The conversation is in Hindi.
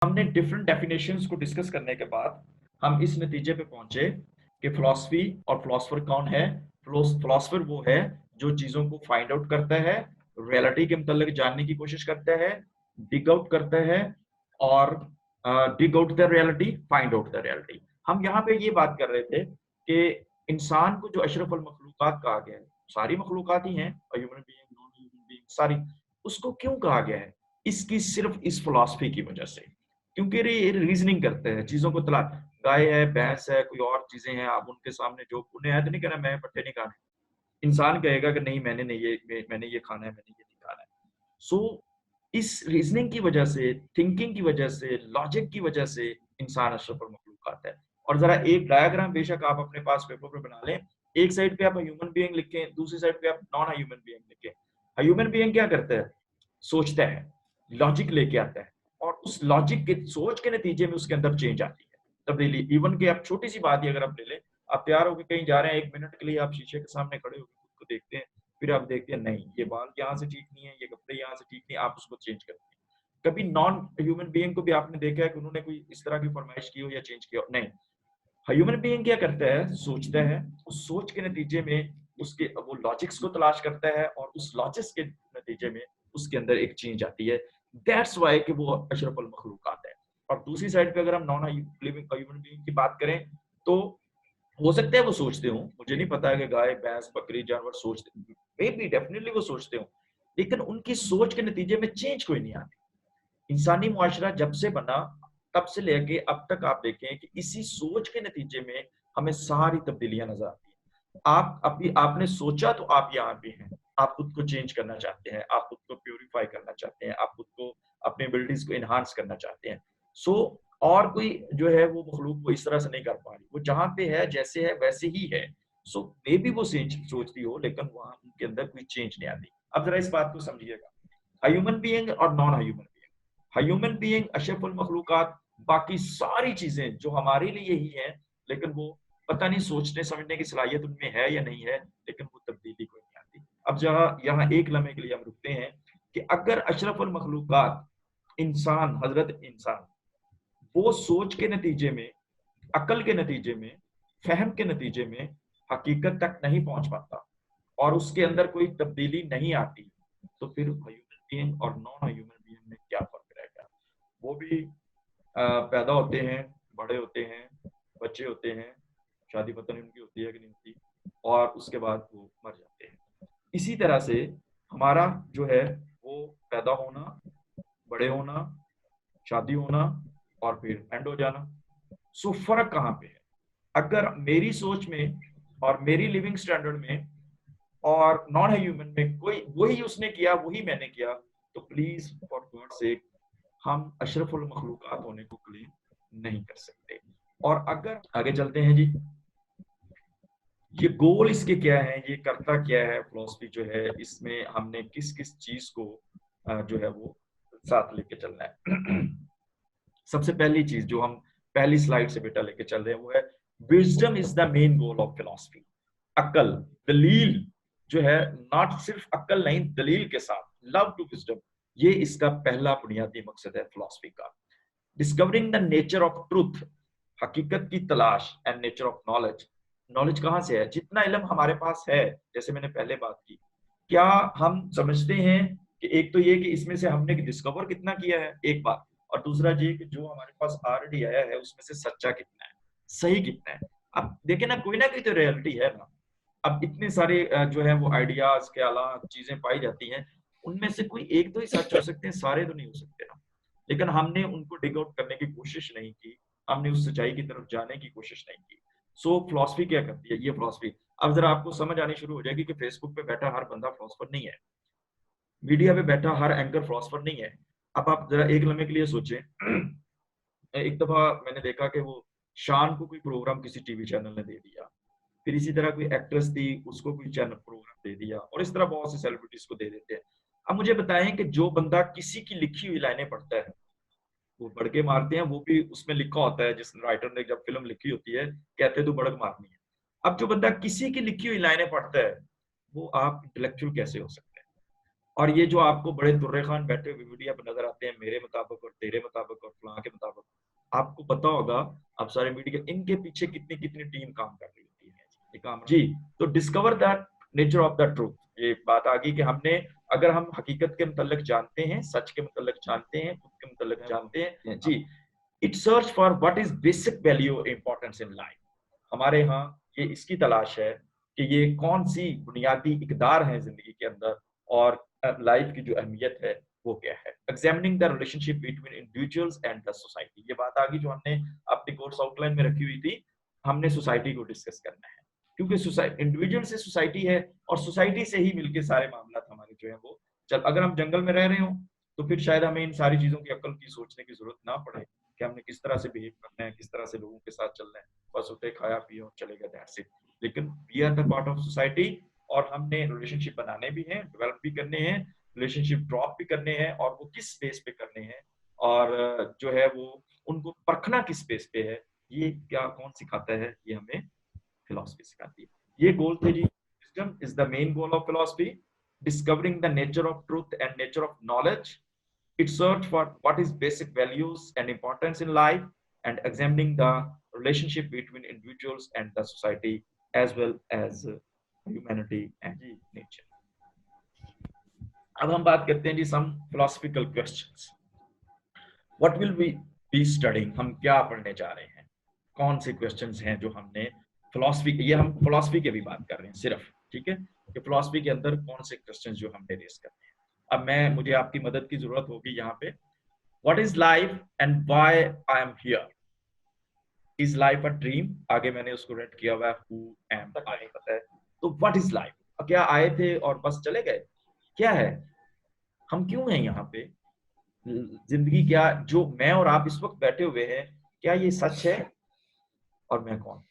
हमने डिफरेंट डेफिनेशंस को डिस्कस करने के बाद हम इस नतीजे पे पहुंचे कि फिलॉसफी और फिलोसफर कौन है। फिलोसफर वो है जो चीजों को फाइंड आउट करता है, रियलिटी के मतलब जानने की कोशिश करता है, डिग आउट करता है और dig out the reality, find out the reality. हम यहाँ पे ये बात कर रहे थे कि इंसान को जो अशरफुल मखलूकात कहा गया है, सारी मखलूकात ही हैं, human being, non human being, सारी, उसको क्यों कहा गया है? इसकी सिर्फ इस फिलॉसफी की वजह से, क्योंकि ये रीजनिंग करते हैं, चीजों को तला, गाय है, भैंस है, कोई और चीजें हैं, आप उनके सामने जो उन्हें है तो नहीं कहना मैं पट्टे नहीं खाने। इंसान कहेगा कि नहीं, मैंने नहीं मैंने ये खाना है, मैंने ये नहीं खाना है। सो इस रीजनिंग की वजह से, थिंकिंग की वजह से, लॉजिक की वजह से इंसान अशरफुल मखलूकात है। और जरा एक डायग्राम बेशक आप अपने पास पेपर पे बना लें, एक साइड पे आप ह्यूमन बीइंग लिखें, दूसरी साइड पे आप नॉन ह्यूमन बीइंग लिखें। ह्यूमन बीइंग क्या करता है? सोचता है, लॉजिक लेके आता है, और उस लॉजिक के सोच के नतीजे में उसके अंदर चेंज आती है, तब्दीली। इवन कि आप छोटी सी बात ही अगर आप ले लें, आप तैयार होकर कहीं जा रहे हैं, 1 मिनट के लिए आप शीशे के सामने खड़े होकर खुद को देखते हैं, फिर आप देखते हैं नहीं, ये बाल यहाँ से ठीक नहीं है, ये कपड़े यहाँ से ठीक नहीं, आप उसको चेंज करते हैं। कभी नॉन ह्यूमन बीइंग को भी आपने देखा है कि उन्होंने कोई इस तरह की फरमाइश की हो या चेंज किया हो? नहीं। ह्यूमन बीइंग क्या करता है? सोचता है, उस सोच के नतीजे में उसके वो लॉजिक्स को तलाश करता है, और उस लॉजिक्स के नतीजे में उसके अंदर एक चेंज आती है। दैट्स व्हाई कि वो अशरफुल मखलूकात है। और दूसरी साइड पे अगर हम नॉन लिविंग ह्यूमन बीइंग की बात करें, तो हो सकता है वो सोचते हों, मुझे नहीं पता है कि गाय, भैंस, बकरी, जानवर सोचते, मे बी डेफिनेटली वो सोचते हों, लेकिन उनकी सोच के नतीजे में चेंज कोई नहीं आती। इंसानी मुआशरा जब से बना, तब से लेके अब तक आप देखें कि इसी सोच के नतीजे में हमें सारी तब्दीलियां नजर आती हैं। आप अभी आपने सोचा तो आप यहाँ पे हैं, आप खुद को चेंज करना चाहते हैं, आप खुद को प्यूरिफाई करना चाहते हैं, आप खुद को अपनी एबिलिटीज को एनहांस करना चाहते हैं। सो और कोई जो है वो मखलूक वो इस तरह से नहीं कर पा रही, वो जहां पे है जैसे है वैसे ही है। सो मे बी वो सोचती हो, लेकिन वहां उनके अंदर कोई चेंज नहीं आती। अब जरा इस बात को समझिएगा, ह्यूमन बीइंग और नॉन ह्यूमन, ह्यूमन बीइंग अशरफुल मखलूकात, बाकी सारी चीजें जो हमारे लिए ही हैं, लेकिन वो पता नहीं सोचने समझने की सलाहियत उनमें है या नहीं है, लेकिन वो तब्दीली कोई नहीं आती। अब जहाँ यहाँ एक लम्हे के लिए हम रुकते हैं कि अगर अशरफुल मखलूकात इंसान, हजरत इंसान, वो सोच के नतीजे में, अकल के नतीजे में, फहम के नतीजे में हकीकत तक नहीं पहुंच पाता, और उसके अंदर कोई तब्दीली नहीं आती, तो फिर ह्यूमन बीइंग और नॉन ह्यूमन बीइंग में क्या फर्क रहेगा? वो भी पैदा होते हैं, बड़े होते हैं, बच्चे होते हैं, शादी पता नहीं उनकी होती है कि नहीं होती, और उसके बाद वो मर जाते हैं। इसी तरह से हमारा जो है वो पैदा होना, बड़े होना, शादी होना, और फिर एंड हो जाना। सो फर्क कहाँ पे है? अगर मेरी सोच में और मेरी लिविंग स्टैंडर्ड में और नॉन ह्यूमन में कोई वही उसने किया वही मैंने किया, तो प्लीज फॉर गॉड सेक हम अशरफुल मखलूकात होने को क्लेम नहीं कर सकते। और अगर आगे चलते हैं जी, ये गोल इसके क्या है, ये करता क्या है फिलोसफी जो है, इसमें हमने किस किस चीज को जो है वो साथ लेके चलना है। सबसे पहली चीज जो हम पहली स्लाइड से बेटा लेके चल रहे हैं वो है, wisdom is the main goal of philosophy. अकल, दलील जो है, नॉट सिर्फ अकल नहीं, दलील के साथ लव टू विजडम, ये इसका पहला बुनियादी मकसद है फिलोसफी का। Discovering the nature of truth, हकीकत की तलाश, and nature of knowledge, knowledge कहाँ से है? जितना इल्म हमारे पास है, जैसे मैंने पहले बात की, क्या हम समझते हैं कि एक तो ये कि इसमें से हमने डिस्कवर कितना किया है, एक बात, और दूसरा ये कि जो हमारे पास ऑलरेडी आया है उसमें से सच्चा कितना है, सही कितना है। अब देखे ना कोई तो रियलिटी है ना। अब इतने सारे जो है वो आइडियाज के अलावा चीजें पाई जाती हैं, उनमें से कोई एक दो ही सच हो सकते हैं, सारे तो नहीं हो सकते ना। लेकिन हमने उनको डिग आउट करने की कोशिश नहीं की, हमने उस सच्चाई की तरफ जाने की कोशिश नहीं की। सो फिलोसफी क्या करती है? ये फिलोसफी अब जरा आपको समझ आनी शुरू हो जाएगी कि फेसबुक पे बैठा हर बंदा फिलोसफर नहीं है, मीडिया पे बैठा हर एंकर फिलोसफर नहीं है। अब आप जरा एक लम्हे के लिए सोचें, एक दफा मैंने देखा कि वो शान को कोई प्रोग्राम किसी टीवी चैनल ने दे दिया, फिर इसी तरह कोई एक्ट्रेस थी, उसको कोई चैनल प्रोग्राम दे दिया, और इस तरह बहुत से सेलिब्रिटीज को दे देते हैं। अब मुझे बताएं कि जो बंदा किसी की लिखी हुई लाइनें पढ़ता है, वो बड़के मारते हैं, वो भी उसमें लिखा होता है, जिस राइटर ने जब फिल्म लिखी होती है कहते हैं तो बड़क मारनी है। अब जो बंदा किसी की लिखी हुई लाइनें पढ़ता है, वो आप इंटेलेक्चुअल कैसे हो सकते हैं? और ये जो आपको बड़े दुर्रे खान बैठे हुए मीडिया पर नजर आते हैं, मेरे मुताबिक और तेरे मुताबिक और फलां के मुताबिक, आपको पता होगा आप सारे मीडिया इनके पीछे कितनी कितनी टीम काम कर रही होती है ये काम जी। तो discover that nature of the truth, ये बात आ गई कि हमने, अगर हम हकीकत के मुतल्लिक जानते हैं, सच के मुतल्लिक जानते हैं, खुद के मुतल्लिक जानते हैं जी, it search for what is basic value importance in life. हमारे यहाँ ये इसकी तलाश है कि ये कौन सी बुनियादी इकदार हैं जिंदगी के अंदर, और लाइफ की जो अहमियत है वो क्या है। Examining the relationship between individuals and the society, ये बात आ गई जो हमने अपनी कोर्स आउटलाइन में रखी हुई थी। हमने सोसाइटी को डिस्कस करना है, क्योंकि सोसाइटी, इंडिविजुअल से सोसाइटी है, और सोसाइटी से ही मिलके सारे मामला हमारे जो है वो चल। अगर हम जंगल में रह रहे हो तो फिर शायद हमें इन सारी चीजों की अक्ल की सोचने की जरूरत ना पड़े कि हमने किस तरह से बिहेव करना है, किस तरह से लोगों के साथ चलना है। बस उठे, खाया पिया और चले गए, दैट्स इट। लेकिन we are the part of society, और हमने रिलेशनशिप बनाने भी हैं, डेवलप भी करने हैं, रिलेशनशिप ड्रॉप भी करने हैं, और वो किस स्पेस पे करने हैं, और जो है वो उनको परखना किस स्पेस पे है, ये क्या कौन सिखाता है, ये हमें फिलॉसफी सिखाती है। ये गोल थे जी। Wisdom is the main goal of philosophy, discovering the nature of truth and nature of knowledge. It search for what is basic values and importance in life, and examining the relationship between individuals and the society, as well as humanity and nature. अब हम बात करते हैं जी सम philosophical questions. What will we be studying? हम क्या पढ़ने जा रहे हैं, कौन से क्वेश्चंस हैं जो हमने फिलॉसफी, ये हम फिलॉसफी की भी बात कर रहे हैं सिर्फ, ठीक है, कि फिलॉसफी के अंदर कौन से क्वेश्चंस जो हमने रेस करने हैं। अब मुझे आपकी मदद की जरूरत होगी यहाँ पे। What is life and why I am here? Is life a dream? आगे मैंने उसको रेड किया हुआ है, who am I, नहीं पता है। तो what is life? क्या आए थे और बस चले गए? क्या है, हम क्यों हैं यहाँ पे, जिंदगी क्या, जो मैं और आप इस वक्त बैठे हुए हैं, क्या ये सच है, और मैं कौन?